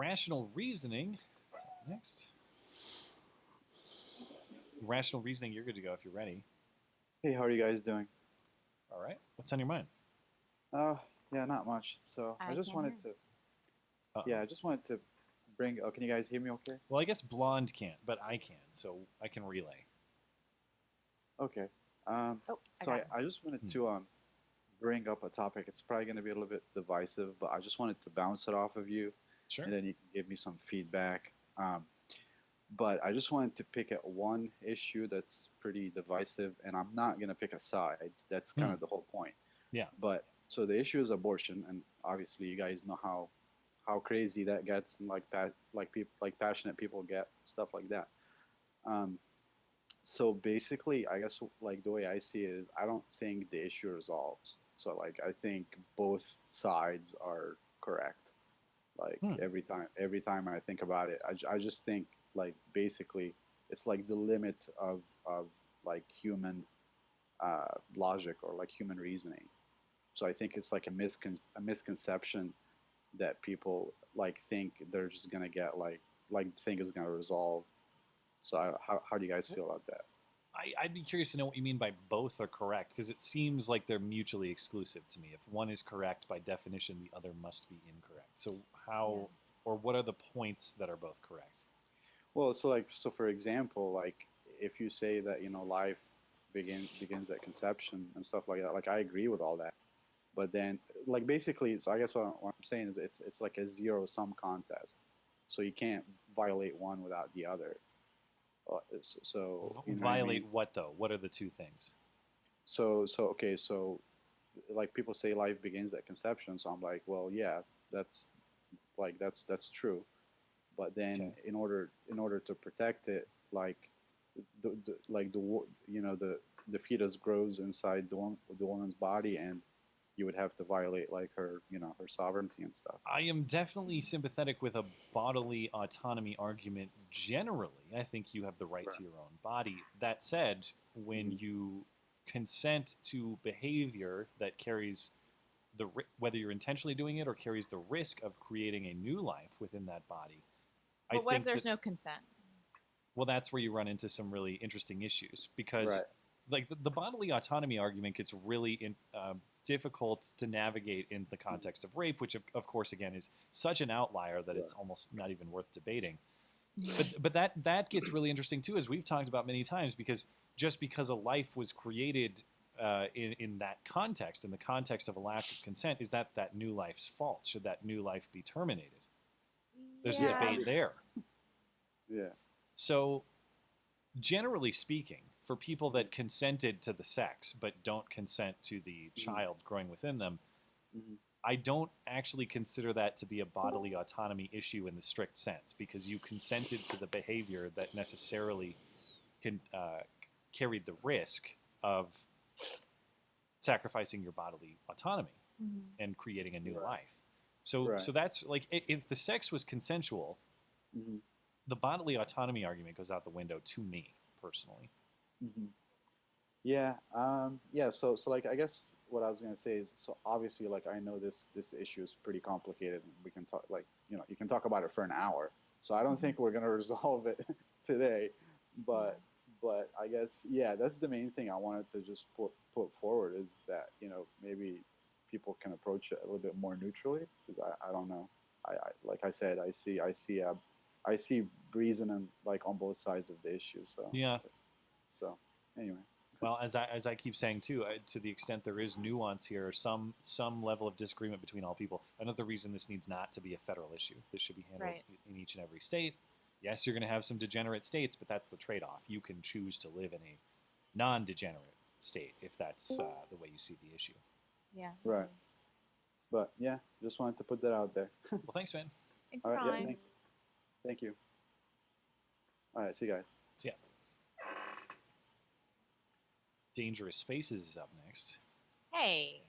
Rational reasoning. Next. Rational reasoning, you're good to go if you're ready. Hey, how are you guys doing? All right. What's on your mind? Uh, yeah, not much. So I I just can't hear. wanted to, Uh-oh. yeah, I just wanted to bring. Oh, can you guys hear me? Okay. Well, I guess Blonde can't, but I can, so I can relay. Okay. Oh, I So got I, him. I just wanted Hmm. to bring up a topic. It's probably going to be a little bit divisive, but I just wanted to bounce it off of you, Sure. and then you can give me some feedback. But I just wanted to pick at one issue that's pretty divisive, and I'm not going to pick a side. That's kind Hmm. of the whole point. Yeah. But so the issue is abortion, and obviously you guys know how crazy that gets, and like people like passionate people get stuff like that. Um, so basically, I guess like the way I see it is, I don't think the issue resolves. So like I think both sides are correct. Like Hmm. every time I think about it, I just think like basically it's like the limit of like human logic or like human reasoning. So I think it's like a misconception that people like think they're just gonna get like the thing is gonna resolve. So how do you guys feel about that? I'd be curious to know what you mean by both are correct, because it seems like they're mutually exclusive to me. If one is correct, by definition, the other must be incorrect. So Yeah. how, or what are the points that are both correct? Well, so for example, like if you say that life begins at conception and stuff like that, like I agree with all that. But then like basically, so I guess what I'm saying is it's like a zero sum contest. So you can't violate one without the other. So you know what I mean? Violate what though? What are the two things? So okay, so like people say life begins at conception, so I'm like, well, yeah, that's that's true. But then Okay. in order to protect it, like the fetus grows inside the woman's body, and you would have to violate like her sovereignty and stuff. I am definitely sympathetic with a bodily autonomy argument generally. I think you have the right Right. to your own body. That said, when Hmm. you consent to behavior that carries whether you're intentionally doing it or carries the risk of creating a new life within that body, I But what if think that there's no consent? well, that's where you run into some really interesting issues because, Right. like, the bodily autonomy argument gets really difficult to navigate in the context of rape, which, of course, again, is such an outlier that it's Right. almost not even worth debating. Mhm. But that gets really interesting too, as we've talked about many times, because just because a life was created in that context, in the context of a lack of consent, is that new life's fault? Should that new life be terminated? There's a Yeah. Yeah. debate Obviously. there. Yeah. So generally speaking, for people Hmm. that consented to the sex but don't consent to the Hmm. child growing within them, Hmm. I don't actually consider that to be a bodily autonomy issue in the strict sense because you consented to the behavior that necessarily carried the risk of sacrificing your bodily autonomy Mhm. and creating a new Right. life. So Right. that's like if the sex was consensual, Hmm. the bodily autonomy argument goes out the window to me personally. Hmm. Yeah. Yeah. So like I guess what I was gonna say is, so obviously like I know this issue is pretty complicated. And we can talk like you can talk about it for an hour. So I don't Mhm. think we're gonna resolve it today. Yeah. But I guess yeah, that's the main thing I wanted to just put forward is that maybe people can approach it a little bit more neutrally because I don't know. I like I said I see reason and like on both sides of the issue. Yeah. So anyway. Well, as I keep saying too, to the extent there is nuance here, some level of disagreement between all people. Another reason this needs not to be a federal issue. This should be handled Right. in each and every state. Yes, you're going to have some degenerate states, but that's the trade-off. You can choose to live in a non-degenerate state if that's the way you see the issue. Yeah. Right. But yeah, just wanted to put that out there. Well, thanks, man. Thanks All for right. Yeah. calling. Thank you. All right. See you guys. So yeah, Dangerous Spaces is up next. Hey.